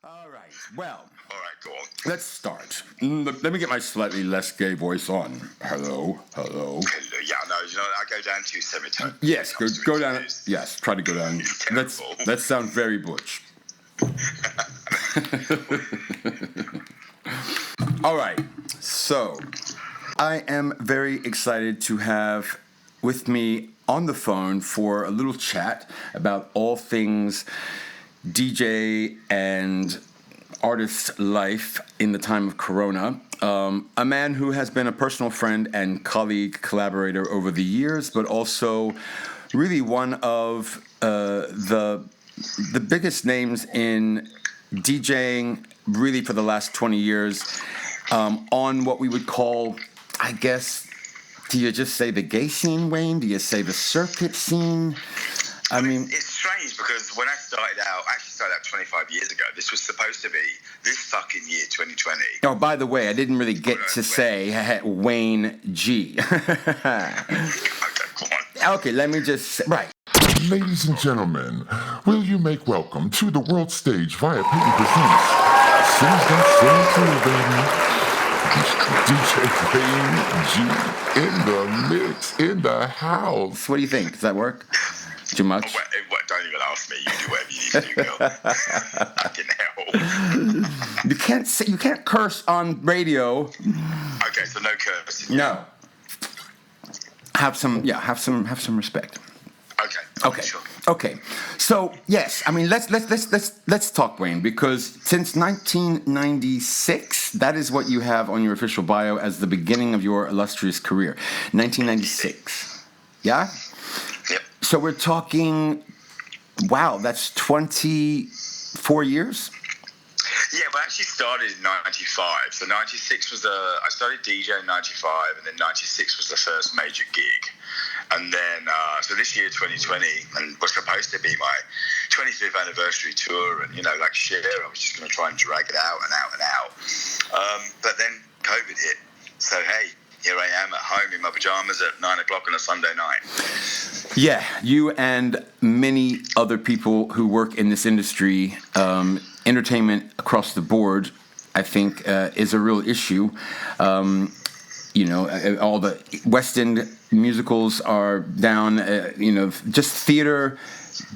All right. Well, All right, go on. let's start. Let me get my slightly less gay voice on. Hello. Yeah, no, I go down to semitone. Yes, go down. Yes, try to go down. Let's sound very butch. All right. So, I am very excited to have with me on the phone for a little chat about all things DJ and artist life in the time of Corona. A man who has been a personal friend and colleague, collaborator over the years, but also really one of the biggest names in DJing really for the last 20 years on what we would call, I guess, do you just say the gay scene, Wayne? Do you say the circuit scene? I mean, it's strange because when I started out 25 years ago. This was supposed to be this fucking year, 2020. Oh, by the way, I didn't really get to say Wayne G. Okay, go on. Okay, let me just say, right. Ladies and gentlemen, will you make welcome to the world stage via Peyton Presents Sings That Soul Too, baby. DJ Wayne G in the mix, in the house. What do you think? Does that work? Too much? Don't even ask me. You do whatever you need to do, girl. Fucking hell. You can't curse on radio. Okay, so no cursing. No. Have some respect. Okay. Sure. Okay. So yes, I mean let's talk, Wayne, because since 1996, that is what you have on your official bio as the beginning of your illustrious career. 1996. Yeah? Yep. So we're talking, wow, that's 24 years? Yeah, but I actually started in 95. So 96 was I started DJ in 95, and then 96 was the first major gig. And then, so this year, 2020, and was supposed to be my 25th anniversary tour, and, like shit, I was just going to try and drag it out and out and out. But then COVID hit. So, hey, here I am at home in my pajamas at 9 o'clock on a Sunday night. Yeah, you and many other people who work in this industry, entertainment across the board, I think, is a real issue. All the West End musicals are down, just theater,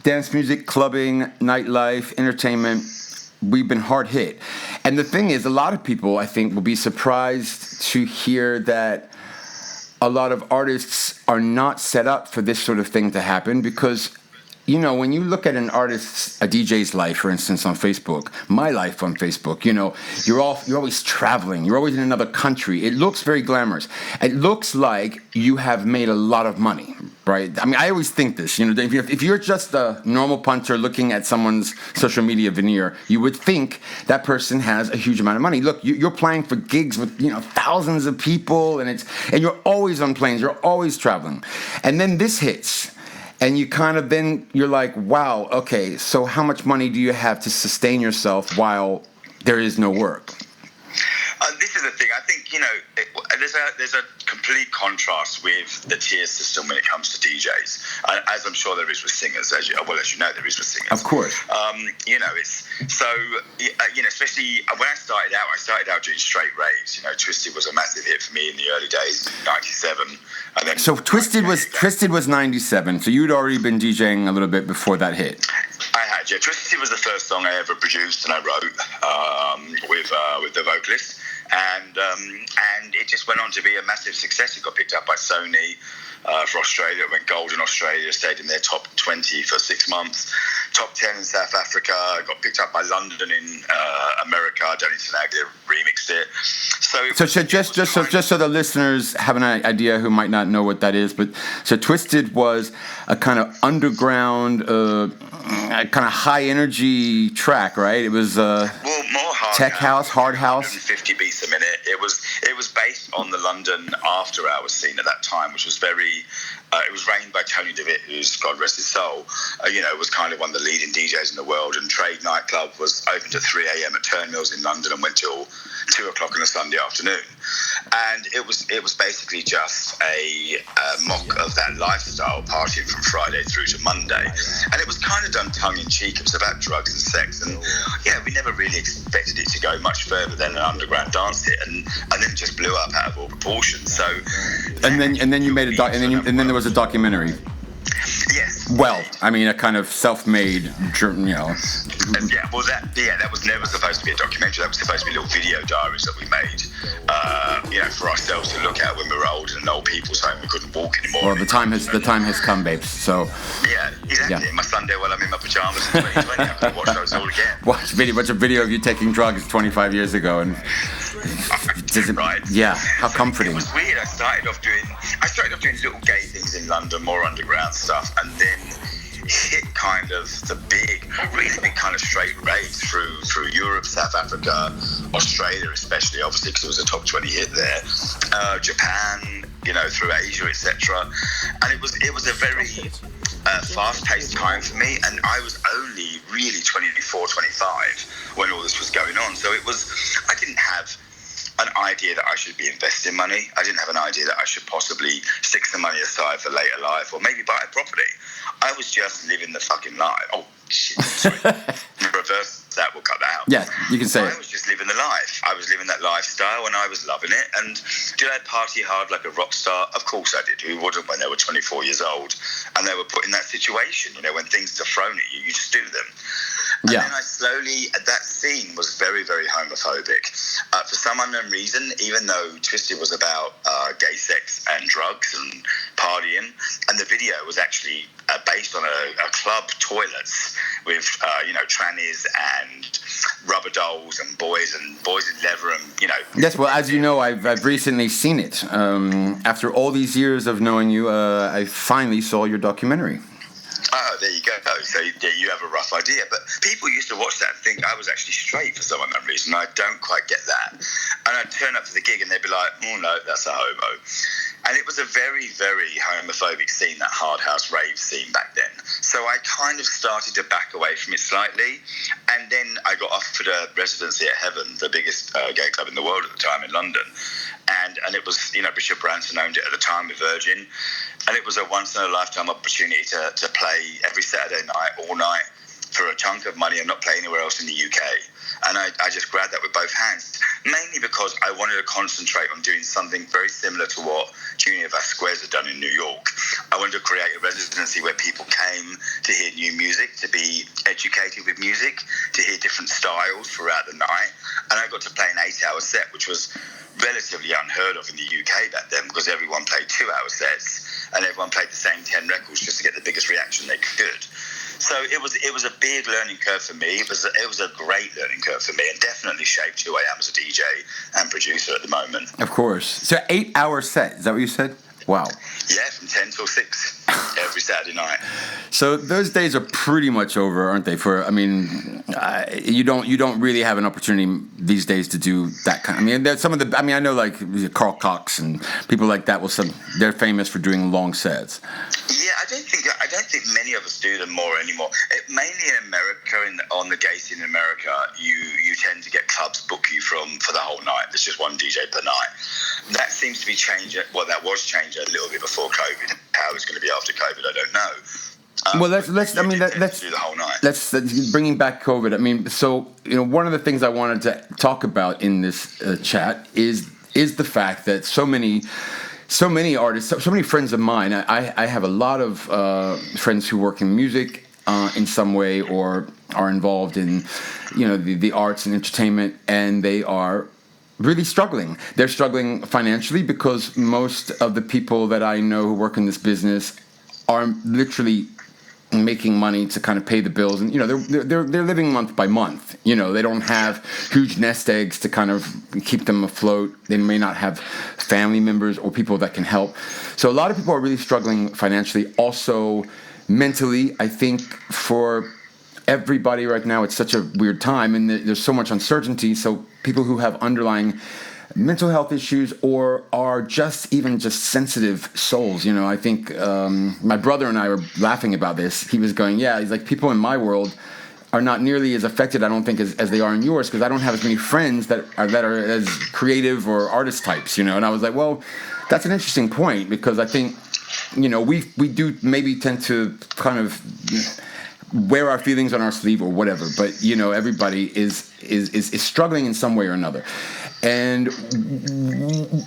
dance music, clubbing, nightlife, entertainment. We've been hard hit. And the thing is, a lot of people, I think, will be surprised to hear that a lot of artists are not set up for this sort of thing to happen because, when you look at a DJ's life, for instance, on Facebook, my life on Facebook, you're always traveling. You're always in another country. It looks very glamorous. It looks like you have made a lot of money, right? I mean, I always think this, if you're just a normal punter looking at someone's social media veneer, you would think that person has a huge amount of money. Look, you're playing for gigs with, thousands of people, and you're always on planes. You're always traveling. And then this hits. And you're like, wow, okay, so how much money do you have to sustain yourself while there is no work? This is the thing. I think, there's a complete contrast with the tier system when it comes to DJs, as I'm sure there is with singers, as you know there is with singers. Of course. It's so, especially when I started out doing straight raves. Twisted was a massive hit for me in the early days, 97. And then so Twisted was 97, so you'd already been DJing a little bit before that hit. I had, yeah. Twisted was the first song I ever produced and I wrote with the vocalist. And it just went on to be a massive success. It got picked up by Sony for Australia. It went gold in Australia, stayed in their top 20 for 6 months, top 10 in South Africa, got picked up by London in America. Donny Tenaglia remixed it. So just so the listeners have an idea who might not know what that is, but so Twisted was a kind of underground, kind of high energy track, right? It was more hard tech house, hard house. 150 beats a minute. It was based on the London after hours scene at that time, which was very. It was ran by like Tony DeVitt, who's God rest his soul, was kind of one of the leading DJs in the world, and Trade nightclub was open to 3 a.m. at Turnmills in London and went till 2 o'clock on a Sunday afternoon. And it was basically just a mock of that lifestyle, partying from Friday through to Monday. And it was kind of done tongue-in-cheek. It was about drugs and sex. And, we never really expected it to go much further than an underground dance hit. And then it just blew up out of all proportion. So... And then you made a and then there was a documentary. Yes. Well, I mean, a kind of self-made, that was never supposed to be a documentary. That was supposed to be little video diaries that we made, for ourselves to look at when we were old and old people's home. We couldn't walk anymore. Well, the time has come, babes. So. Yeah, exactly. Yeah. My Sunday while I'm in my pajamas in 2020, I could watch those all again. Watch a video of you taking drugs 25 years ago, and. Right. Yeah. How comforting. It was weird. I started off doing little gay things in London, more underground stuff, and then hit kind of the really big kind of straight raves through Europe, South Africa, Australia especially, obviously, because it was a top 20 hit there, Japan, through Asia, etc. And it was a very fast-paced time for me, and I was only really 24, 25 when all this was going on. So I didn't have an idea that I should be investing money. I didn't have an idea that I should possibly stick some money aside for later life or maybe buy a property. I was just living the fucking life. Oh, shit. Sorry. Reverse that, we'll cut that out. Yeah, you can say I was just living the life. I was living that lifestyle and I was loving it. And did I party hard like a rock star? Of course I did. Who wouldn't when they were 24 years old and they were put in that situation? When things are thrown at you, you just do them. And then I slowly, that scene was very, very homophobic. For some unknown reason, even though Twisted was about gay sex and drugs and partying, and the video was actually based on a club toilets with, trannies and rubber dolls and boys in leather and, Yes, well, as you know, I've recently seen it. After all these years of knowing you, I finally saw your documentary. Oh, there you go. So you have a rough idea. But people used to watch that and think I was actually straight for some unknown reason. I don't quite get that. And I'd turn up for the gig and they'd be like, oh, no, that's a homo. And it was a very, very homophobic scene, that hard house rave scene back then. So I kind of started to back away from it slightly. And then I got offered a residency at Heaven, the biggest gay club in the world at the time in London. And it was, Bishop Branson owned it at the time with Virgin. And it was a once-in-a-lifetime opportunity to play every Saturday night, all night, for a chunk of money and not play anywhere else in the UK. And I just grabbed that with both hands, mainly because I wanted to concentrate on doing something very similar to what Junior Vasquez had done in New York. I wanted to create a residency where people came to hear new music, to be educated with music, to hear different styles throughout the night. And I got to play an 8-hour set, which was relatively unheard of in the UK back then, because everyone played 2-hour sets and everyone played the same 10 records just to get the biggest reaction they could. So it was a big learning curve for me. It was a great learning curve for me, and definitely shaped who I am as a DJ and producer at the moment. Of course. So 8-hour set, is that what you said? Wow. Yeah, from 10 till 6 every Saturday night. So those days are pretty much over, aren't they? You don't really have an opportunity these days to do that kind. I know like Carl Cox and people like that. They're famous for doing long sets. Yeah, I don't think many of us do them more anymore. Mainly in America, on the gay scene in America, you tend to get clubs book you for the whole night. There's just one DJ per night. That seems to be changing. Well, that was changing a little bit before COVID. How it's going to be after COVID, I don't know. Well, let's do the whole night. Let's bringing back COVID. So one of the things I wanted to talk about in this chat is the fact that so many artists, so many friends of mine. I have a lot of friends who work in music in some way or are involved in the arts and entertainment, and they are really struggling. They're struggling financially because most of the people that I know who work in this business are literally making money to kind of pay the bills, and they're living month by month. They don't have huge nest eggs to kind of keep them afloat. They may not have family members or people that can help. So a lot of people are really struggling financially. Also, mentally, I think for everybody right now, it's such a weird time, and there's so much uncertainty. So people who have underlying mental health issues or are just even just sensitive souls. I think my brother and I were laughing about this. He was going, yeah, he's like, people in my world are not nearly as affected, I don't think, as they are in yours, because I don't have as many friends that are as creative or artist types, And I was like, well, that's an interesting point, because I think, we do maybe tend to kind of wear our feelings on our sleeve or whatever, but everybody is struggling in some way or another. And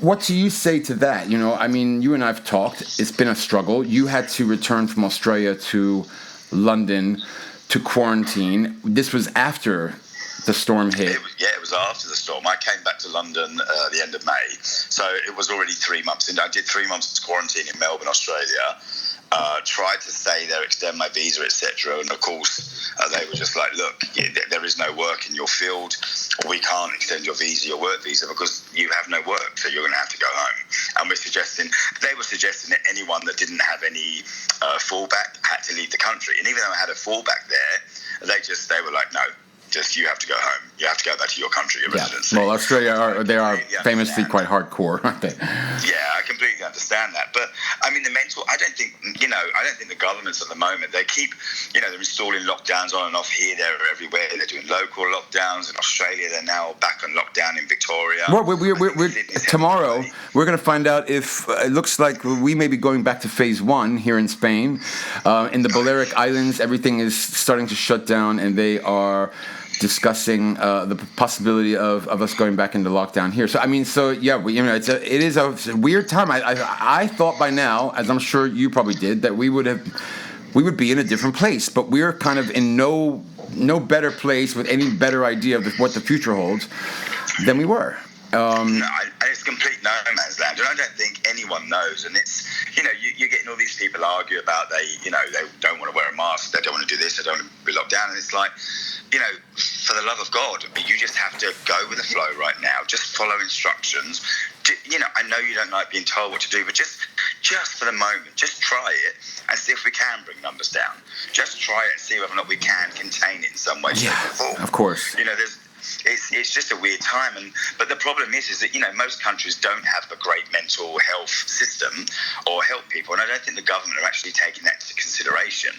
what do you say to that? I mean, you and I've talked. It's been a struggle. You had to return from Australia to London to quarantine. This was after the storm hit. It was after the storm. I came back to London at the end of May, so it was already 3 months in. I did 3 months quarantine in Melbourne, Australia. Tried to stay there, extend my visa, etc. And of course, they were just like, look, there is no work in your field. We can't extend your visa, your work visa, because you have no work, so you're going to have to go home. And they were suggesting that anyone that didn't have any fallback had to leave the country. And even though I had a fallback there, they were like, no, just you have to go home. You have to go back to your country, your residency. Well, Australia are famously quite hardcore, aren't they? Yeah, I completely understand that. But I mean, I don't think the governments at the moment, they keep, they're installing lockdowns on and off here, there, everywhere. They're doing local lockdowns. In Australia, they're now back on lockdown in Victoria. Well, we're tomorrow, we're going to find out if it looks like we may be going back to phase 1 here in Spain. In the Balearic Islands, everything is starting to shut down, and they are discussing the possibility of us going back into lockdown here. So I mean, it is a weird time. I thought by now, as I'm sure you probably did, that we would be in a different place, but we're kind of in no better place with any better idea of what the future holds than we were. It's complete no man's land, and I don't think anyone knows. And it's you're getting all these people argue about they don't want to wear a mask, they don't want to do this, they don't want to be locked down, and it's like, for the love of God, you just have to go with the flow right now. Just follow instructions. I know you don't like being told what to do, but just for the moment, just try it and see if we can bring numbers down. Just try it and see whether or not we can contain it in some way, shape, or form. Of course. It's just a weird time, but the problem is that most countries don't have a great mental health system or help people, and I don't think the government are actually taking that into consideration.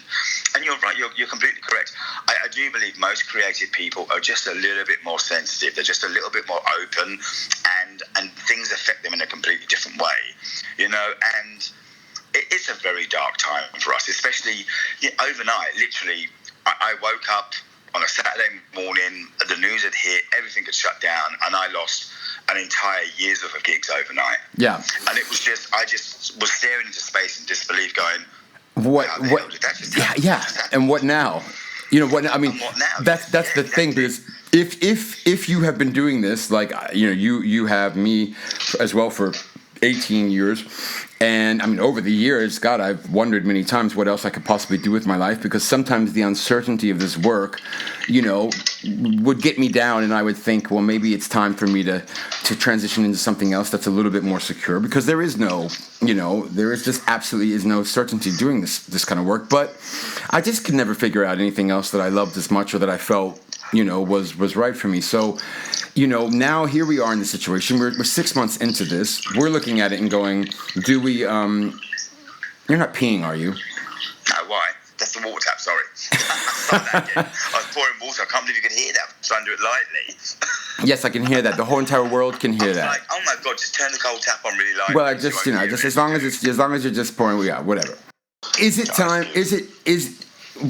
And you're right, you're completely correct. I do believe most creative people are just a little bit more sensitive. They're just a little bit more open, and things affect them in a completely different way, and it's a very dark time for us, especially overnight. Literally, I woke up on a Saturday morning, the news had hit, everything had shut down, and I lost an entire year's worth of gigs overnight. Yeah. And it was I just was staring into space in disbelief, going, what did that just happen? Yeah. And what now? What I mean, what now? that's the thing, because if you have been doing this, like you have me as well for 18 years, and I mean, over the years, God, I've wondered many times what else I could possibly do with my life, because sometimes the uncertainty of this work, would get me down, and I would think, well, maybe it's time for me to transition into something else that's a little bit more secure, because there is just absolutely is no certainty doing this kind of work. But I just could never figure out anything else that I loved as much or that I felt, was right for me. So, now here we are in the situation. We're 6 months into this. We're looking at it and going, do we, you're not peeing, are you? No, why? That's the water tap, sorry. I was pouring water. I can't believe you could hear that. I'm trying to do it lightly. Yes, I can hear that. The whole entire world can hear that. Like, oh my God, just turn the cold tap on really lightly. Well, just as long as you're just pouring, whatever. Is it time?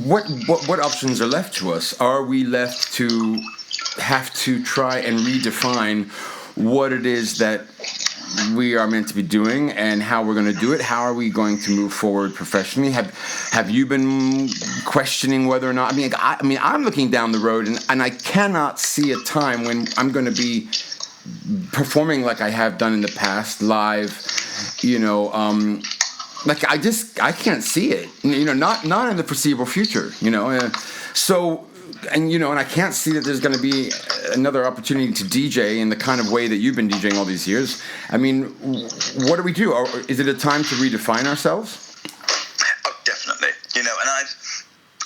What options are left to us? Are we left to have to try and redefine what it is that we are meant to be doing and how we're going to do it? How are we going to move forward professionally? Have you been questioning whether or not? I mean, I'm looking down the road and I cannot see a time when I'm going to be performing like I have done in the past, live. Like I can't see it. Not in the foreseeable future. So. And I can't see that there's going to be another opportunity to DJ in the kind of way that you've been DJing all these years. I mean, what do we do? Is it a time to redefine ourselves? Oh, definitely. And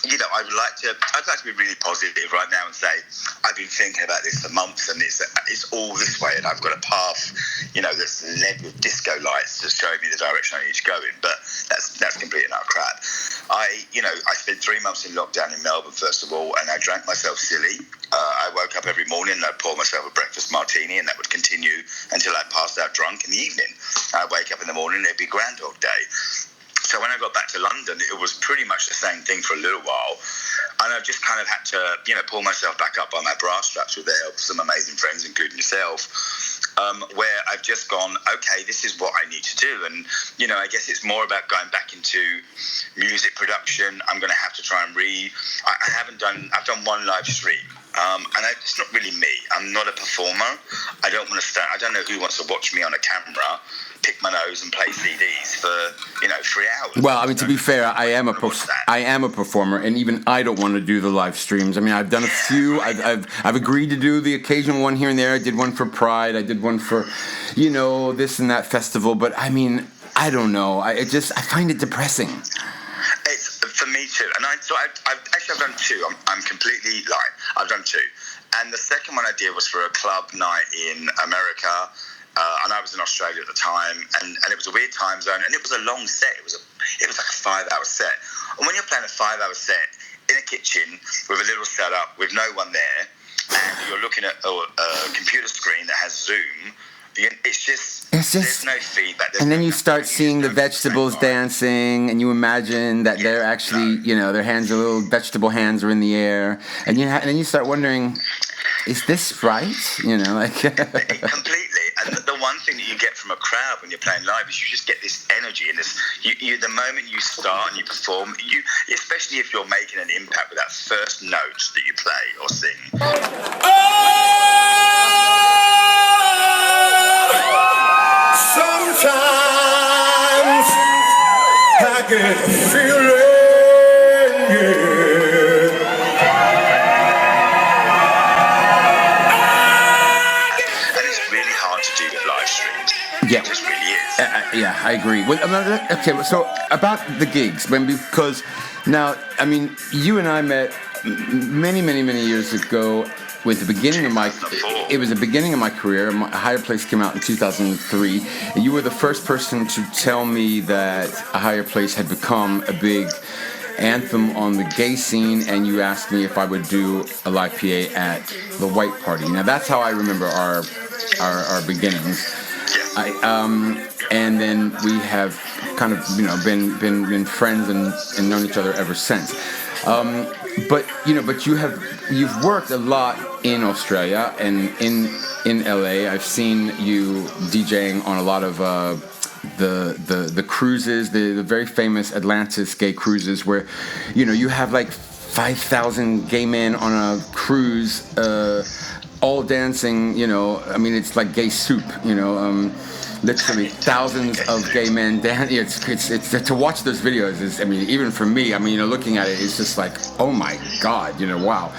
I'd like to be really positive right now and say I've been thinking about this for months, and it's all this way, and I've got a path, that's led with disco lights to show me the direction I need to go in. But that's complete and utter crap. I spent 3 months in lockdown in Melbourne first of all, and I drank myself silly. I woke up every morning and I'd pour myself a breakfast martini, and that would continue until I passed out drunk in the evening. I'd wake up in the morning and it'd be Groundhog Day. So when I got back to London, it was pretty much the same thing for a little while. And I've just kind of had to, pull myself back up by my bra straps with the help of some amazing friends, including yourself, where I've just gone, okay, this is what I need to do. And, I guess it's more about going back into music production. I'm going to have to try and I've done one live stream. And it's not really me. I'm not a performer. I don't know who wants to watch me on a camera, pick my nose and play CDs for 3 hours. Well, I mean, to be fair, I am a performer, and even I don't want to do the live streams. I mean, I've done a few. I've agreed to do the occasional one here and there. I did one for Pride. I did one for, this and that festival. But I mean, I don't know. I find it depressing. For me too, and I've done two. I'm completely lying. I've done two, and the second one I did was for a club night in America, and I was in Australia at the time, and it was a weird time zone, and it was a long set. It was like a 5-hour set, and when you're playing a 5-hour set in a kitchen with a little setup with no one there, and you're looking at a computer screen that has Zoom. It's just there's no feedback. And then you start seeing the vegetables dancing, and you imagine that they're actually, their hands, little vegetable hands are in the air, and then you start wondering, is this right? Completely. And the one thing that you get from a crowd when you're playing live is you just get this energy and this. The moment you start and you perform, especially if you're making an impact with that first note that you play or sing. Sometimes I get a feeling, and it's really hard to do the live streams. Yeah. It just really is. Yeah, I agree. Well, okay, so about the gigs, because now, I mean, you and I met many, many, many years ago. With the beginning of it was the beginning of my career. A Higher Place came out in 2003, and you were the first person to tell me that A Higher Place had become a big anthem on the gay scene, and you asked me if I would do a live PA at the White Party. Now that's how I remember our beginnings. And then we have kind of been friends and known each other ever since. But you've worked a lot in Australia and in LA. I've seen you DJing on a lot of the cruises, the very famous Atlantis gay cruises, where you have like 5,000 gay men on a cruise, all dancing. I mean, it's like gay soup. Literally thousands of gay men dance. It's to watch those videos is, I mean, even for me, I mean, looking at it, it's just like, oh my God, wow.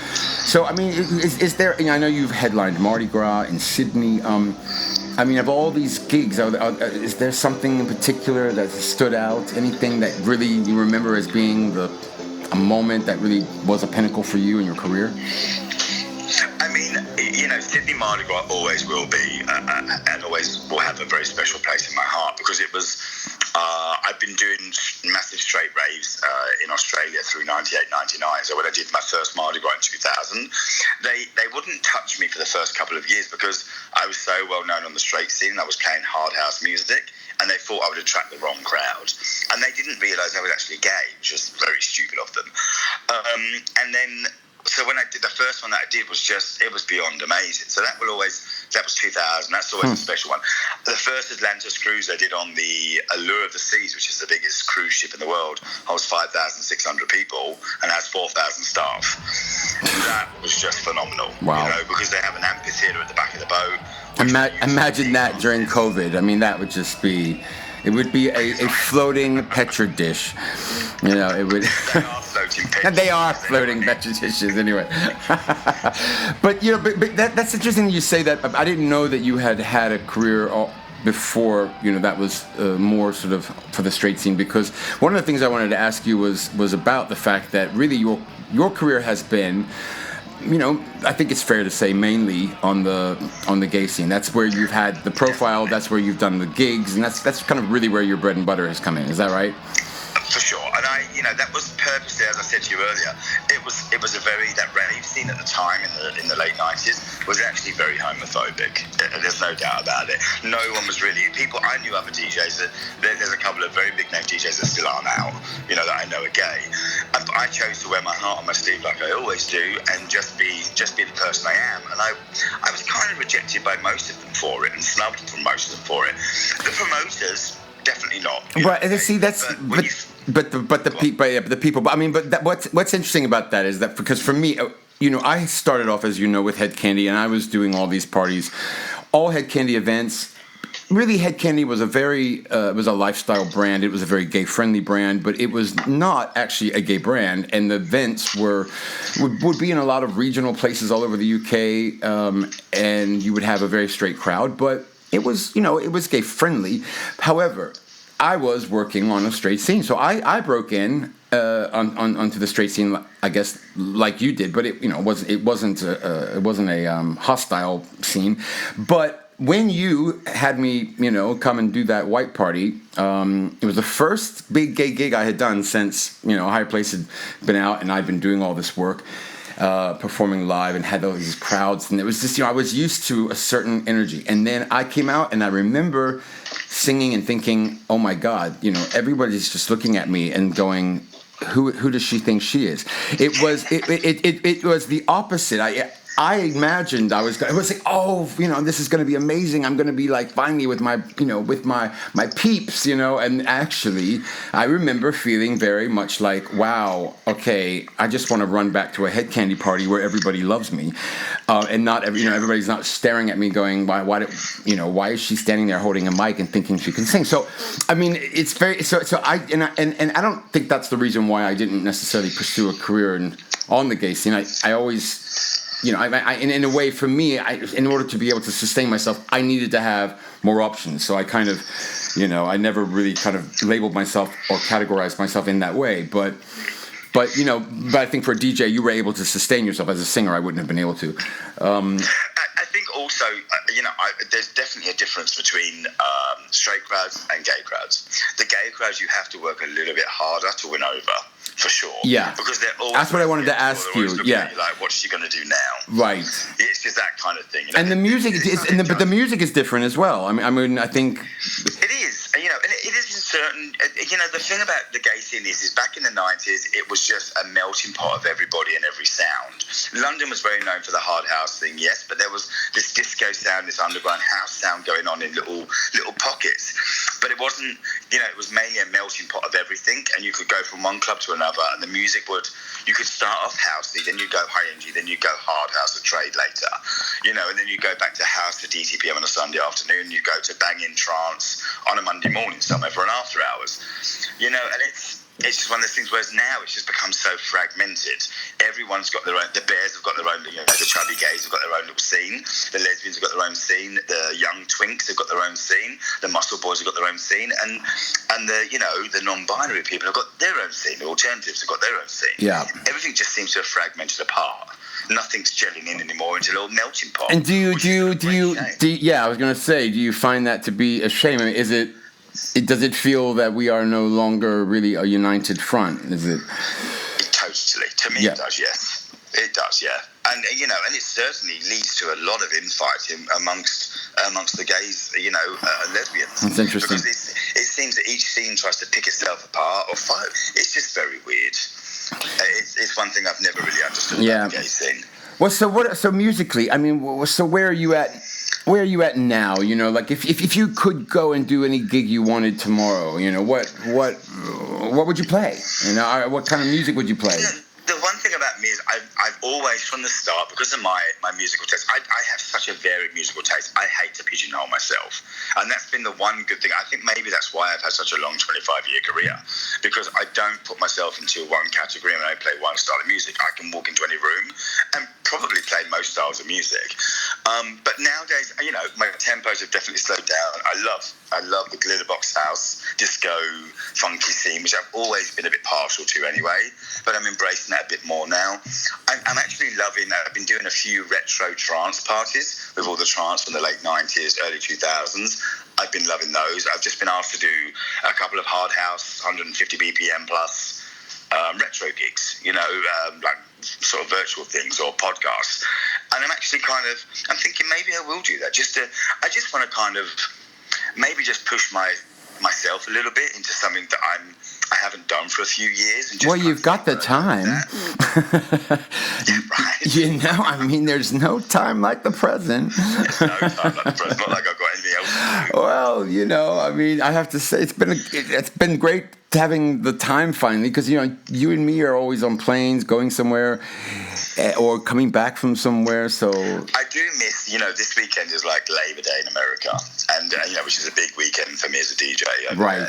So, I mean, is there, I know you've headlined Mardi Gras in Sydney. I mean, of all these gigs, is there something in particular that stood out? Anything that really you remember as being a moment that really was a pinnacle for you in your career? I mean, Sydney Mardi Gras always will be, and always will have a very special place in my heart, because it was, I've been doing massive straight raves in Australia through 98, 99. So when I did my first Mardi Gras in 2000, they wouldn't touch me for the first couple of years because I was so well known on the straight scene. I was playing hard house music, and they thought I would attract the wrong crowd. And they didn't realise I was actually gay, which was very stupid of them. And then... So when I did the first one that I did it was beyond amazing. So that was 2000. That's always a special one. The first Atlantis cruise I did on the Allure of the Seas, which is the biggest cruise ship in the world. I was 5,600 people and has 4,000 staff. That was just phenomenal. Wow. Because they have an amphitheater at the back of the boat. Imagine that during COVID. I mean, that would just be... It would be a floating Petri dish. It would... They are floating Petri dishes anyway. But that's interesting you say that. I didn't know that you had a career before, that was more sort of for the straight scene, because one of the things I wanted to ask you was about the fact that really your career has been, I think it's fair to say mainly on the gay scene. That's where you've had the profile, that's where you've done the gigs, and that's kind of really where your bread and butter has come in. Is that right? For sure, and that was purposely, as I said to you earlier, it was a that rave scene at the time in the late 90s was actually very homophobic. There's no doubt about it. No one was really people. I knew other DJs. There's a couple of very big name DJs that still aren't out, that I know are gay. And I chose to wear my heart on my sleeve like I always do, and just be the person I am. And I was kind of rejected by most of them for it, and snubbed from most of them for it. The promoters. Definitely not. Right. See, that's but the people. But I mean, what's interesting about that is that because for me, I started off, as with Head Candy, and I was doing all these parties, all Head Candy events. Really, Head Candy was it was a lifestyle brand. It was a very gay friendly brand, but it was not actually a gay brand. And the events would be in a lot of regional places all over the UK, and you would have a very straight crowd, but. It was, it was gay friendly. However, I was working on a straight scene, so I broke in onto the straight scene, I guess, like you did. But it wasn't a hostile scene. But when you had me, come and do that white party, it was the first big gay gig I had done since Higher Place had been out, and I'd been doing all this work. Performing live and had all these crowds, and it was just I was used to a certain energy, and then I came out and I remember singing and thinking, oh my God, everybody's just looking at me and going, who does she think she is? It was the opposite. I imagined I was like, oh, this is going to be amazing. I'm going to be like finally with my peeps, and actually I remember feeling very much like, wow, okay, I just want to run back to a Head Candy party where everybody loves me, and not everybody's not staring at me going, why is she standing there holding a mic and thinking she can sing? So, I mean, it's very so I don't think that's the reason why I didn't necessarily pursue a career on the gay scene. I always. In a way, for me, in order to be able to sustain myself, I needed to have more options. So I kind of, I never really kind of labeled myself or categorized myself in that way. But I think for a DJ, you were able to sustain yourself. As a singer, I wouldn't have been able to. I think also, there's definitely a difference between straight crowds and gay crowds. The gay crowds, you have to work a little bit harder to win over. For sure. Yeah. Because they're always. That's what I wanted to ask you. Yeah. At you like, what's she going to do now? Right. It's just that kind of thing. And the music but the music is different as well. I mean, I think. It is. And it is in certain. The thing about the gay scene is back in the 90s, it was just a melting pot of everybody and every sound. London was very known for the hard house thing, yes, but there was this disco sound, this underground house sound going on in little pockets. But it wasn't. It was mainly a melting pot of everything, and you could go from one club to another, and the music you could start off housey, then you go high energy, then you go hard house or trade later, and then you go back to house to DTPM on a Sunday afternoon, you go to banging trance on a Monday morning somewhere for an after hours, and it's just one of those things, whereas now it's just become so fragmented. Everyone's got their own, the bears have got their own, the chubby gays have got their own little scene, the lesbians have got their own scene, the young twinks have got their own scene, the muscle boys have got their own scene, and the non-binary people have got their own scene, the alternatives have got their own scene. Yeah. Everything just seems to have fragmented apart. Nothing's gelling in anymore into a little melting pot. And do you I was going to say, do you find that to be a shame? I mean, does it feel that we are no longer really a united front? Is it? Totally. To me, It does, yes. It does, yeah. And, and it certainly leads to a lot of infighting amongst the gays, lesbians. That's interesting. Because it seems that each scene tries to pick itself apart or fight. It's just very weird. It's one thing I've never really understood about the gay scene. Well, so musically, I mean, so where are you at? Where are you at now? Like if you could go and do any gig you wanted tomorrow, what would you play? What kind of music would you play? The one thing about me is I've always, from the start, because of my musical taste, I have such a varied musical taste. I hate to pigeonhole myself. And that's been the one good thing. I think maybe that's why I've had such a long 25-year career, because I don't put myself into one category and I play one style of music. I can walk into any room and probably play most styles of music. But nowadays, my tempos have definitely slowed down. I love the glitterbox house, disco, funky scene, which I've always been a bit partial to anyway, but I'm embracing that a bit more now. I'm actually loving that. I've been doing a few retro trance parties with all the trance from the late 90s, early 2000s. I've been loving those. I've just been asked to do a couple of hard house, 150 BPM plus retro gigs, like sort of virtual things or podcasts. And I'm thinking maybe I will do that. I just want to kind of maybe just push myself a little bit into something that I haven't done for a few years. And just well, you've got the time. Yeah, right. There's no time like the present. There's no time like the present. Not like I've got anything else to do. Well, I have to say it's been great having the time finally, because you and me are always on planes going somewhere or coming back from somewhere. So I do miss, this weekend is like Labor Day in America, and which is a big weekend for me as a DJ. Right.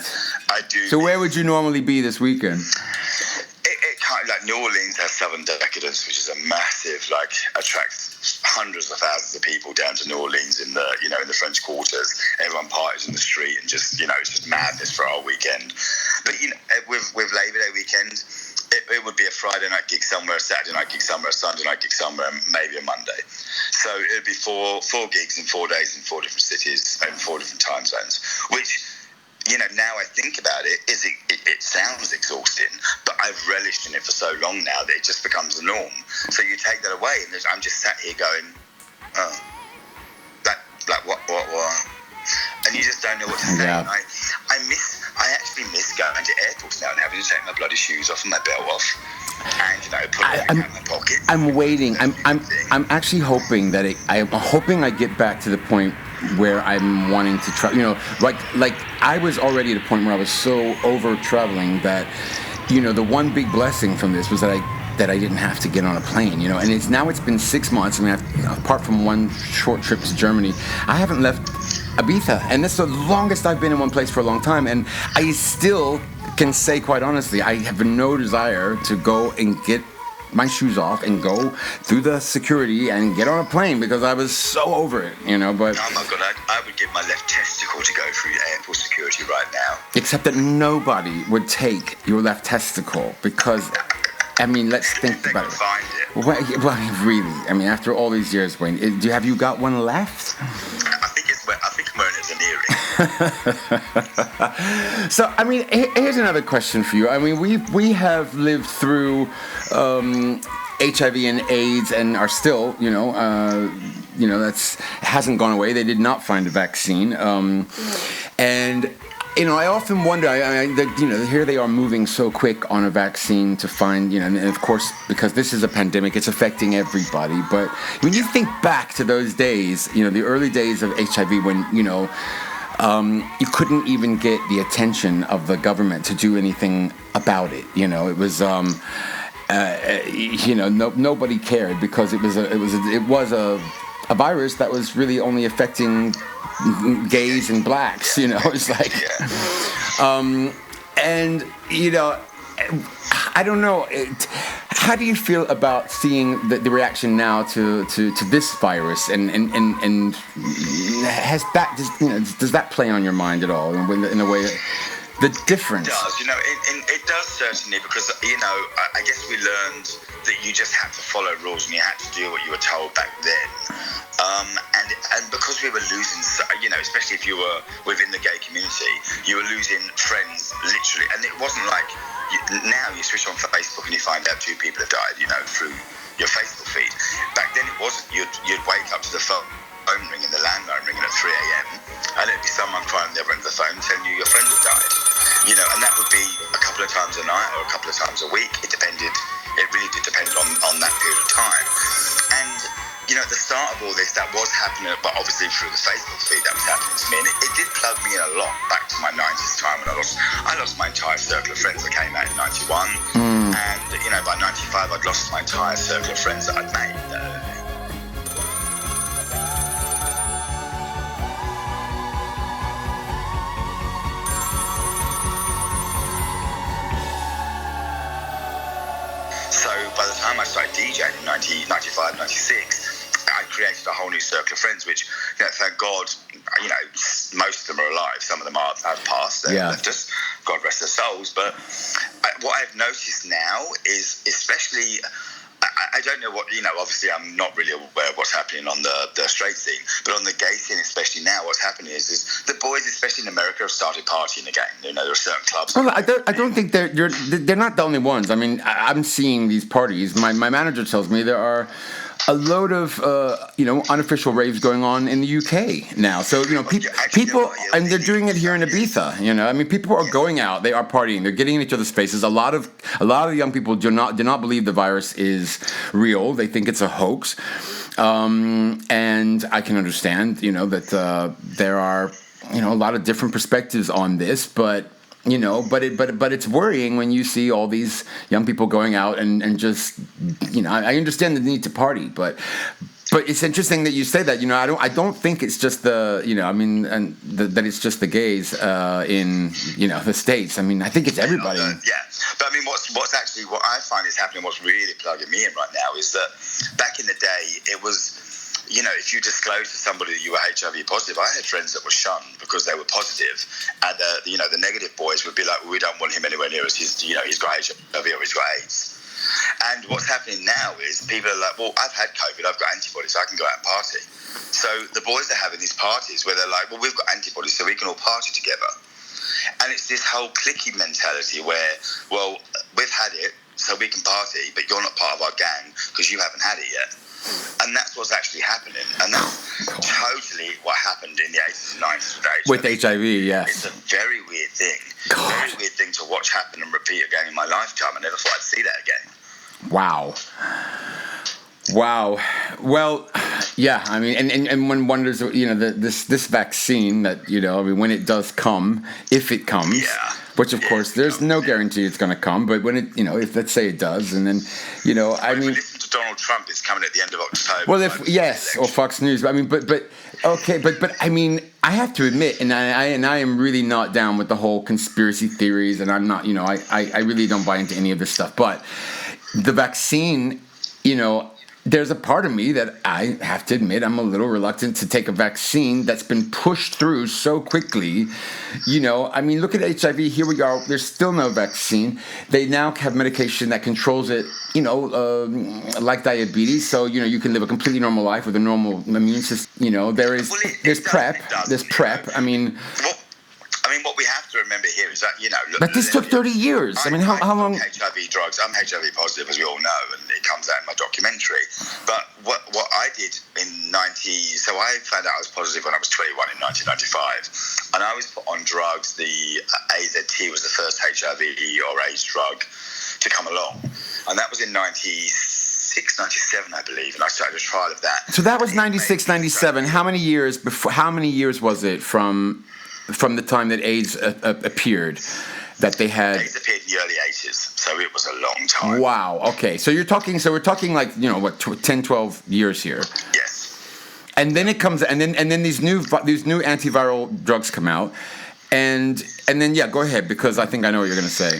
I do. So where would you normally be this weekend? It kind of like New Orleans has Southern Decadence, which is a massive, attracts hundreds of thousands of people down to New Orleans in the in the French quarters. Everyone parties in the street and just it's just madness for our weekend. But with Labor Day weekend, it would be a Friday night gig somewhere, a Saturday night gig somewhere, a Sunday night gig somewhere, and maybe a Monday. So it would be four gigs in 4 days in 4 different cities and 4 different time zones, which. Now I think about it, it sounds exhausting, but I've relished in it for so long now that it just becomes the norm. So you take that away, and I'm just sat here going, oh, what? And you just don't know what to say. Yeah. I actually miss going to airports now and having to take my bloody shoes off and my belt off, and put it in my pocket. I'm waiting. I'm actually hoping I'm hoping I get back to the point where I'm wanting to try. Like I was already at a point where I was so over traveling that the one big blessing from this was that I didn't have to get on a plane. And it's been 6 months. Apart from one short trip to Germany, I haven't left Ibiza, and that's the longest I've been in one place for a long time. And I still can say quite honestly, I have no desire to go and get my shoes off and go through the security and get on a plane, because I was so over it, But oh my God, I would give my left testicle to go through airport security right now. Except that nobody would take your left testicle, because let's think about it. Find it. Well, really, after all these years, Wayne, have you got one left? I think I'm wearing it as an earring. So, here's another question for you. We have lived through HIV and AIDS, and are still, that's hasn't gone away. They did not find a vaccine, and. I often wonder, here they are moving so quick on a vaccine to find, and of course, because this is a pandemic, it's affecting everybody. But when you think back to those days, the early days of HIV when, you couldn't even get the attention of the government to do anything about it. It was, nobody cared, because it was a virus that was really only affecting gays and blacks, it's like, and I don't know. How do you feel about seeing the reaction now to this virus, and has that does that play on your mind at all in a way? The difference. It does, it does certainly, because I guess we learned that you just had to follow rules and you had to do what you were told back then. And because we were losing, especially if you were within the gay community, you were losing friends literally. And it wasn't like now you switch on Facebook and you find out 2 people have died, through your Facebook feed. Back then it wasn't. You'd wake up to the phone ringing, the landline ringing at 3 a.m. and it'd be someone crying on the other end of the phone telling you your friend had died. And that would be a couple of times a night or a couple of times a week. It really did depend on that period of time. And at the start of all this, that was happening, but obviously through the Facebook feed that was happening to me, and it did plug me in a lot back to my 90s time when I lost my entire circle of friends that came out in 91, and by 95 I'd lost my entire circle of friends that I'd made. by the time I started DJing in 95, 96, I created a whole new circle of friends, which, thank God, most of them are alive. Some of them have passed. They've left us. God rest their souls. But what I've noticed now is, especially, I don't know what, obviously I'm not really aware of what's happening on the straight scene, but on the gay scene, especially now, what's happening is the boys, especially in America, have started partying again. There are certain clubs. Well, I don't think they're not the only ones. I mean, I'm seeing these parties. My manager tells me there are a load of unofficial raves going on in the UK now. So people, and they're doing it here in Ibiza. I mean, people are going out, they are partying, they're getting in each other's spaces. A lot of the young people do not believe the virus is real. They think it's a hoax, and I can understand that there are a lot of different perspectives on this, but. But it's worrying when you see all these young people going out and just, I understand the need to party, but it's interesting that you say that. I don't think it's just that it's just the gays in the States. I mean, I think it's everybody. But I mean, what I find is happening, what's really plugging me in right now is that back in the day, it was. If you disclosed to somebody that you were HIV positive, I had friends that were shunned because they were positive, and the negative boys would be like, well, we don't want him anywhere near us. He's got HIV or he's got AIDS. And what's happening now is people are like, well, I've had COVID, I've got antibodies, I can go out and party. So the boys are having these parties where they're like, well, we've got antibodies, so we can all party together. And it's this whole cliquey mentality where, well, we've had it, so we can party, but you're not part of our gang because you haven't had it yet. And that's what's actually happening. And that's totally what happened in the 80s and 90s with HIV. Yes. It's a very weird thing. Very weird thing to watch happen and repeat again in my lifetime. I never thought I'd see that again. Wow. Well, yeah. I mean, and one wonders, this vaccine that, when it does come, if it comes. Yeah. Which, of course, there's no guarantee it's going to come. But when it, if let's say it does, and then, I mean, listen to Donald Trump. It's coming at the end of October. Well, or Fox News. I mean, but okay, but I mean, I have to admit, and I am really not down with the whole conspiracy theories, and I'm not, I really don't buy into any of this stuff. But the vaccine, there's a part of me that I have to admit I'm a little reluctant to take a vaccine that's been pushed through so quickly. I mean, look at HIV. Here we are. There's still no vaccine. They now have medication that controls it, like diabetes. So, you can live a completely normal life with a normal immune system. There's PrEP. There's PrEP. I mean, what we have to remember here is that, look, but this took 30 years. I mean, how long? HIV drugs. I'm HIV positive, as we all know, and it comes out in my documentary. But what I did in 90, so I found out I was positive when I was 21 in 1995, and I was put on drugs. The AZT was the first HIV or AIDS drug to come along, and that was in 96, 97, I believe, and I started a trial of that. So that was 96, 97. How many years was it from the time that AIDS appeared, that they had? AIDS appeared in the early 80s, so it was a long time. Wow. Okay. So we're talking like 10, 12 years here. Yes. And then it comes, and then these new antiviral drugs come out, and then go ahead, because I think I know what you're going to say.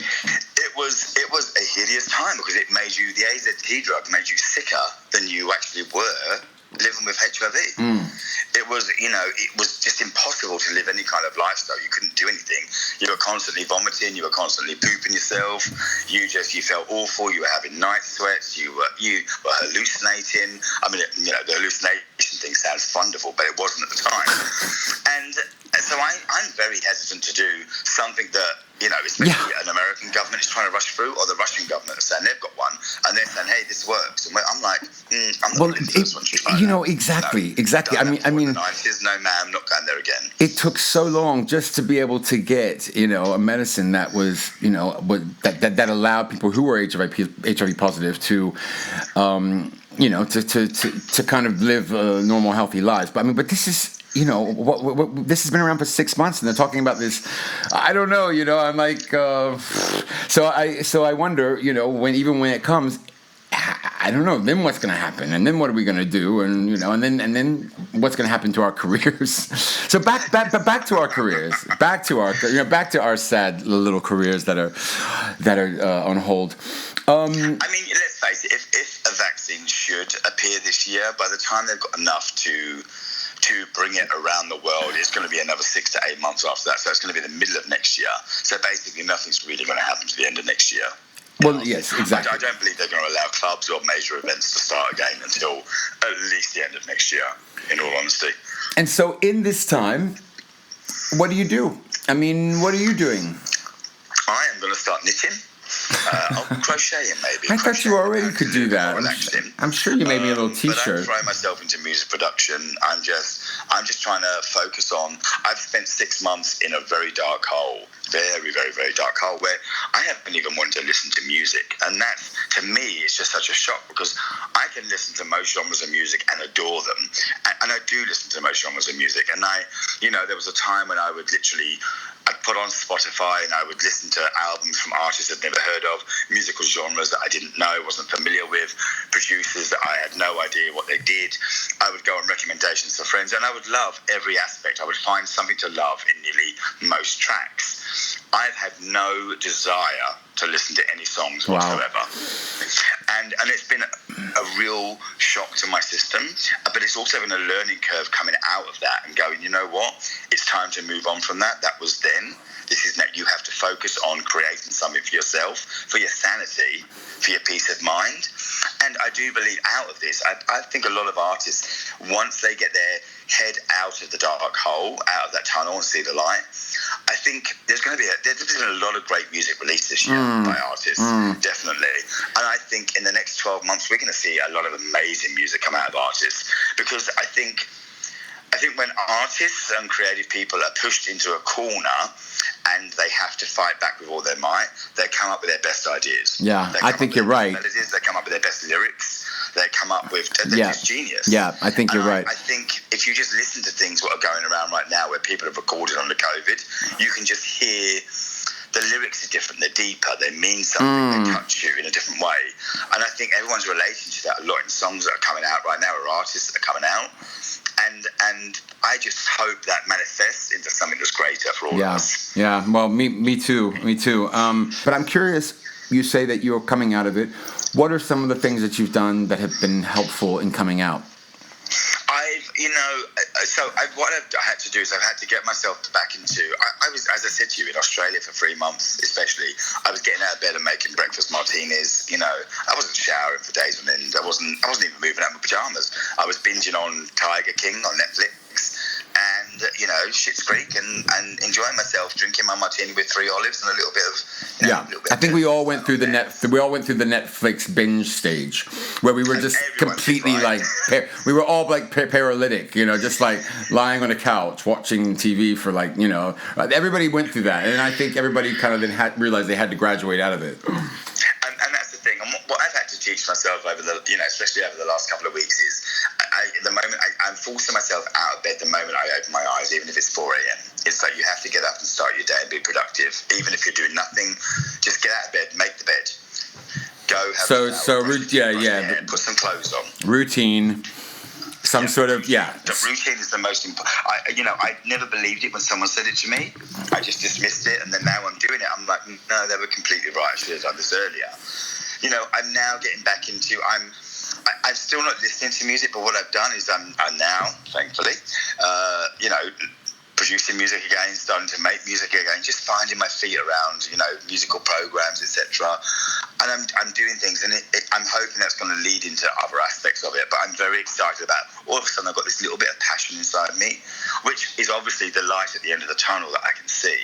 It was a hideous time because it made you, the AZT drug made you sicker than you actually were living with HIV. It was, it was just impossible to live any kind of lifestyle. You couldn't do anything. You were constantly vomiting. You were constantly pooping yourself. You felt awful. You were having night sweats. You were hallucinating. I mean, the hallucination thing sounds wonderful, but it wasn't at the time. And so I'm very hesitant to do something that, especially an American government is trying to rush through, or the Russian government is saying they've got one, and they're saying, hey, this works. And I'm like, I'm not the first one to try that. Exactly. I mean, the 90s, no, ma'am, I'm not going there again. It took so long just to be able to get, a medicine that was, that allowed people who were HIV positive to, to kind of live normal, healthy lives. But this is, this has been around for 6 months, and they're talking about this. I don't know, I'm like, so I wonder, when it comes, I don't know. Then what's going to happen, and then what are we going to do, and and then what's going to happen to our careers? So back to our careers, back to our sad little careers that are on hold. I mean, let's basically, if a vaccine should appear this year, by the time they've got enough to bring it around the world, it's going to be another 6 to 8 months after that. So it's going to be the middle of next year. So basically, nothing's really going to happen to the end of next year. Well, yes, exactly. I don't believe they're going to allow clubs or major events to start again until at least the end of next year, in all honesty. And so in this time, what do you do? I mean, what are you doing? I am going to start knitting. I'll crocheting maybe. I thought you already could do that. I'm sure you made me a little But I T-shirt. throw myself into music production. I'm just trying to focus on. I've spent 6 months in a very dark hole, very, very, very dark hole, where I haven't even wanted to listen to music, and that to me is just such a shock because I can listen to most genres of music and adore them, and I do listen to most genres of music. And there was a time when I would literally. I'd put on Spotify and I would listen to albums from artists I'd never heard of, musical genres that I didn't know, wasn't familiar with, producers that I had no idea what they did. I would go on recommendations to friends and I would love every aspect. I would find something to love in nearly most tracks. I've had no desire to listen to any songs whatsoever. And it's been a real shock to my system, but it's also been a learning curve coming out of that and going, you know what, it's time to move on from that. That was then. This is now. You have to focus on creating something for yourself, for your sanity, for your peace of mind. And I do believe out of this, I think a lot of artists, once they get their head out of the dark hole, out of that tunnel and see the light, I think there's been a lot of great music released this year by artists, definitely. And I think in the next 12 months, we're going to see a lot of amazing music come out of artists, because I think when artists and creative people are pushed into a corner and they have to fight back with all their might, they come up with their best ideas. Yeah, I think you're right. Melodies, they come up with their best lyrics. They come up with just genius. Yeah, I think you're right. I think if you just listen to things what are going around right now where people have recorded under COVID, you can just hear the lyrics are different, they're deeper, they mean something, they touch you in a different way. And I think everyone's relating to that a lot in songs that are coming out right now, or artists that are coming out. And I just hope that manifests into something that's greater for all of us. Yeah, well, me too. But I'm curious, you say that you're coming out of it. What are some of the things that you've done that have been helpful in coming out? What I've had to do is I've had to get myself back into. I was, as I said to you, in Australia for 3 months, especially. I was getting out of bed and making breakfast martinis. I wasn't showering for days on end. I wasn't even moving out of my pajamas. I was binging on Tiger King on Netflix, and Schitt's Creek, and enjoying myself, drinking my martini with 3 olives and a little bit of. I think we all went through the Netflix binge stage where we were just completely we were all like paralytic, just like lying on a couch watching TV for everybody went through that, and I think everybody kind of then realized they had to graduate out of it. And that's the thing. And what I've had to teach myself over especially over the last couple of weeks is, I'm forcing myself out of bed the moment I open my eyes, even if it's 4 a.m. It's like you have to get up and start your day and be productive. Even if you're doing nothing, just get out of bed, make the bed, go have a shower, put some clothes on. Routine. The routine is the most important. I never believed it when someone said it to me. I just dismissed it, and then now I'm doing it. I'm like, no, they were completely right. I should have done this earlier. I'm now getting back into. I'm still not listening to music, but what I've done is I'm now, thankfully, producing music again, starting to make music again, just finding my feet around, musical programs, etc. And I'm doing things, and I'm hoping that's going to lead into other aspects of it. But I'm very excited about. All of a sudden, I've got this little bit of passion inside me, which is obviously the light at the end of the tunnel that I can see.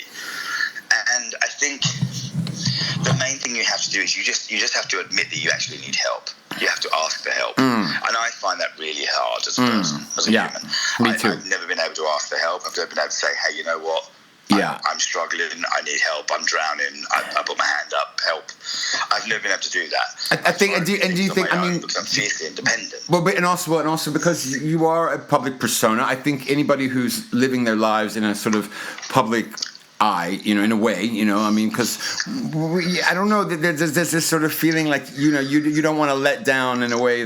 And I think the main thing you have to do is you just have to admit that you actually need help. You have to ask for help. And I find that really hard as a person, as a human. Me too. I've never been able to ask for help. I've never been able to say, hey, you know what? I'm struggling. I need help. I'm drowning. I put my hand up. Help. I've never been able to do that. I think. And do you think? Because I'm fiercely independent. Well, and also because you are a public persona. I think anybody who's living their lives in a sort of public eye, in a way, because I don't know, there's this sort of feeling like, you don't want to let down in a way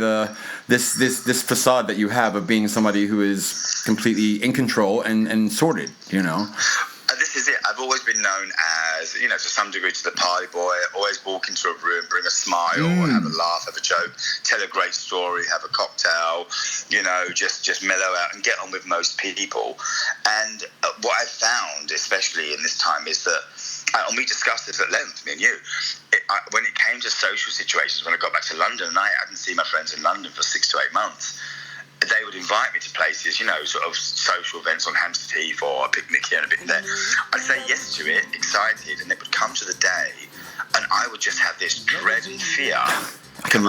this facade that you have of being somebody who is completely in control and sorted, This is it. I've always been known as, to some degree, to the party boy. Always walk into a room, bring a smile, have a laugh, have a joke, tell a great story, have a cocktail, just mellow out and get on with most people. And what I've found, especially in this time, is that, and we discussed this at length, me and you, when it came to social situations, when I got back to London, and I hadn't seen my friends in London for 6 to 8 months, they would invite me to places, sort of social events on Hampstead Heath or a picnic here and a bit there. I'd say yes to it, excited, and it would come to the day, and I would just have this dread and fear. I can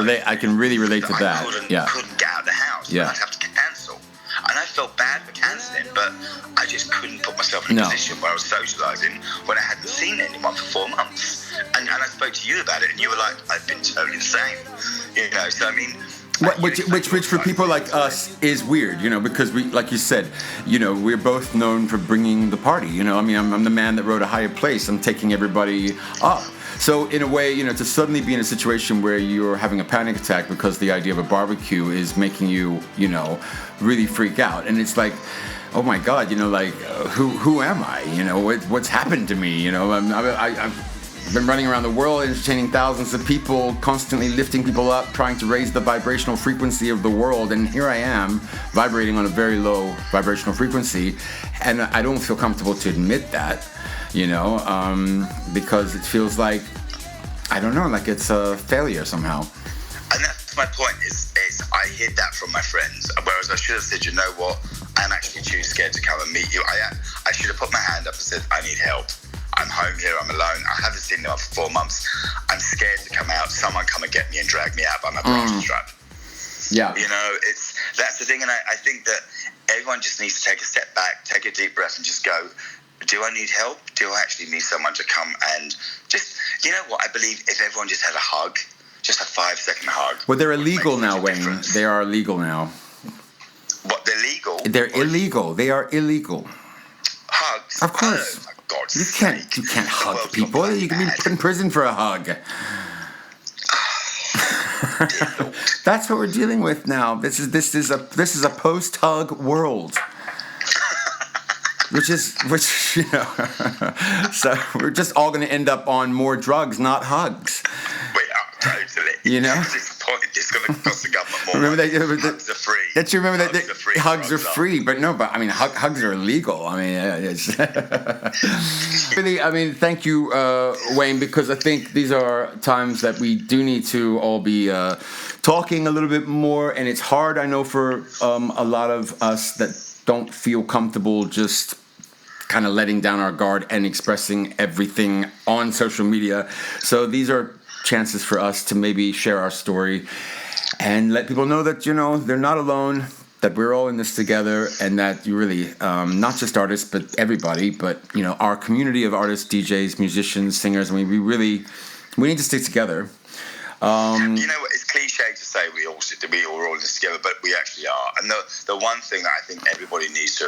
really relate to that. I couldn't get out of the house. Yeah. I'd have to cancel. And I felt bad for cancelling, but I just couldn't put myself in a position where I was socialising when I hadn't seen anyone for 4 months. And I spoke to you about it, and you were like, I've been totally the same. So I mean... Which for people like us is weird, because we, like you said, we're both known for bringing the party. I'm the man that wrote A Higher Place. I'm taking everybody up. So in a way, to suddenly be in a situation where you're having a panic attack because the idea of a barbecue is making you, really freak out, and it's like, oh my God, who am I? What's happened to me? I've been running around the world, entertaining thousands of people, constantly lifting people up, trying to raise the vibrational frequency of the world, and here I am, vibrating on a very low vibrational frequency, and I don't feel comfortable to admit that, because it feels like, I don't know, like it's a failure somehow. And that's my point, is I hid that from my friends, whereas I should have said, you know what, I'm actually too scared to come and meet you. I should have put my hand up and said, I need help. I'm home here, I'm alone, I haven't seen them for 4 months, I'm scared to come out, someone come and get me and drag me out by my bra strap. Yeah. That's the thing, and I think that everyone just needs to take a step back, take a deep breath and just go, do I need help? Do I actually need someone to come and just, I believe if everyone just had a hug, just a 5-second hug. Well, they're illegal now, Wayne. They are illegal now. What, they're legal? They're illegal. They are illegal. Hugs? Of course. Oh, my God. You can't hug people. You can be put in prison for a hug. That's what we're dealing with now. This is a post-hug world. Which so we're just all going to end up on more drugs, not hugs. Totally. It's going to cost the government more. Remember hugs are free. Hugs are free. Hugs are free, but hugs are illegal. It's really. Thank you, Wayne, because I think these are times that we do need to all be talking a little bit more, and it's hard, I know, for a lot of us that don't feel comfortable just kind of letting down our guard and expressing everything on social media. So these are chances for us to maybe share our story and let people know that, they're not alone, that we're all in this together, and that you really, not just artists, but everybody, but, our community of artists, DJs, musicians, singers, we need to stick together. It's cliche to say we're all in this together, but we actually are. And the one thing that I think everybody needs to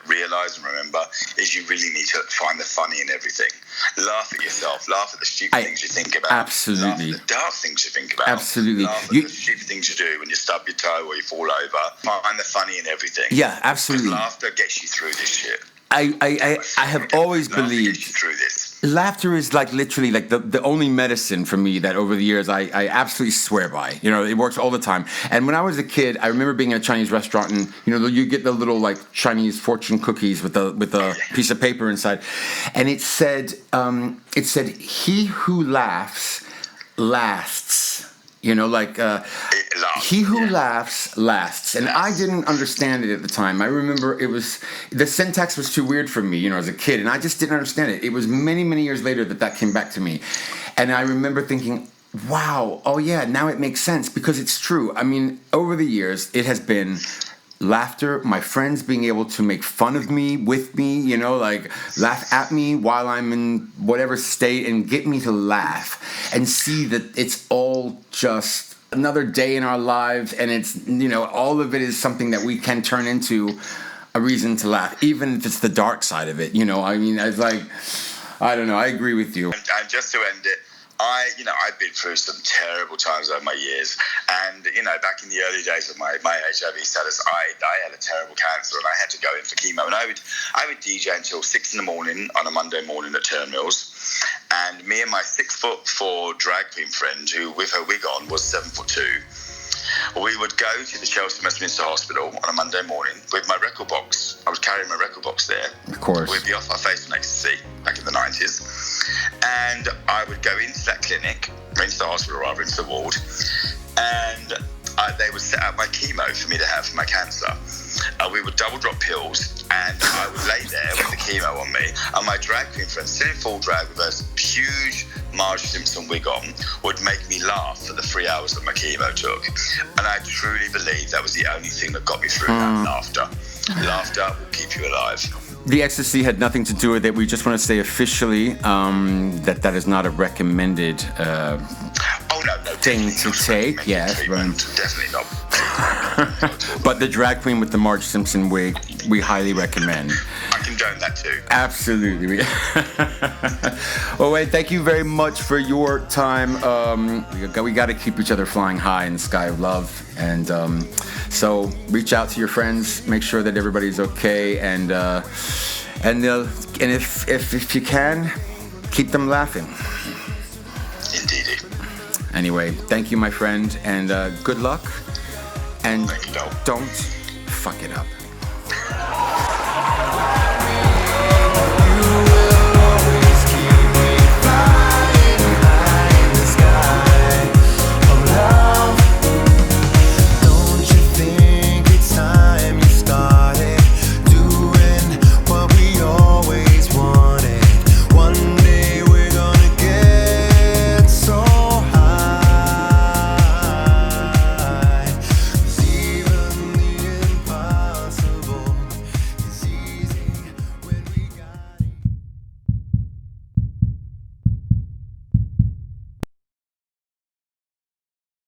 realise and remember is you really need to find the funny in everything. Laugh at yourself. Laugh at the stupid things you think about. Absolutely. Laugh at the dark things you think about. Absolutely. Laugh at the stupid things you do when you stub your toe or you fall over. Find the funny in everything. Yeah, absolutely. Laughter gets you through this shit. I have always believed laughter is like literally like the only medicine for me that over the years I absolutely swear by. It works all the time. And when I was a kid, I remember being in a Chinese restaurant and you get the little like Chinese fortune cookies with a piece of paper inside, and it said he who laughs lasts. He who laughs lasts. And I didn't understand it at the time. I remember the syntax was too weird for me, as a kid, and I just didn't understand it. It was many, many years later that came back to me. And I remember thinking, wow, oh yeah, now it makes sense, because it's true. Over the years, it has been laughter, my friends being able to make fun of me, with me, laugh at me while I'm in whatever state and get me to laugh and see that it's all just another day in our lives, and it's, all of it is something that we can turn into a reason to laugh, even if it's the dark side of it, it's like, I don't know, I agree with you. And just to end it, I've been through some terrible times over my years, and back in the early days of my HIV status, I had a terrible cancer, and I had to go in for chemo, and I would DJ until 6 a.m. on a Monday morning at Turnmills, and me and my 6'4" drag queen friend, who with her wig on was 7'2", we would go to the Chelsea Westminster Hospital on a Monday morning with my record box. I was carrying my record box there. Of course. With the Off Our Face on ecstasy back in the 90s. And I would go into that clinic, into the hospital rather, into the ward, and they would set out my chemo for me to have for my cancer. We would double drop pills, and I would lay there with the chemo on me, and my drag queen friend, still in full drag with a huge Marge Simpson wig on, would make me laugh for the 3 hours that my chemo took. And I truly believe that was the only thing that got me through that. Laughter. Laughter will keep you alive. The ecstasy had nothing to do with it. We just want to say officially that is not a recommended thing to take. Yes, right. Definitely not. But the drag queen with the Marge Simpson wig, we highly recommend. I condone that too. Absolutely. Well, wait, thank you very much for your time. We got to keep each other flying high in the sky of love. And so reach out to your friends, make sure that everybody's okay. And if you can, keep them laughing. Indeed. Anyway, thank you, my friend, and good luck. And thank you, don't fuck it up.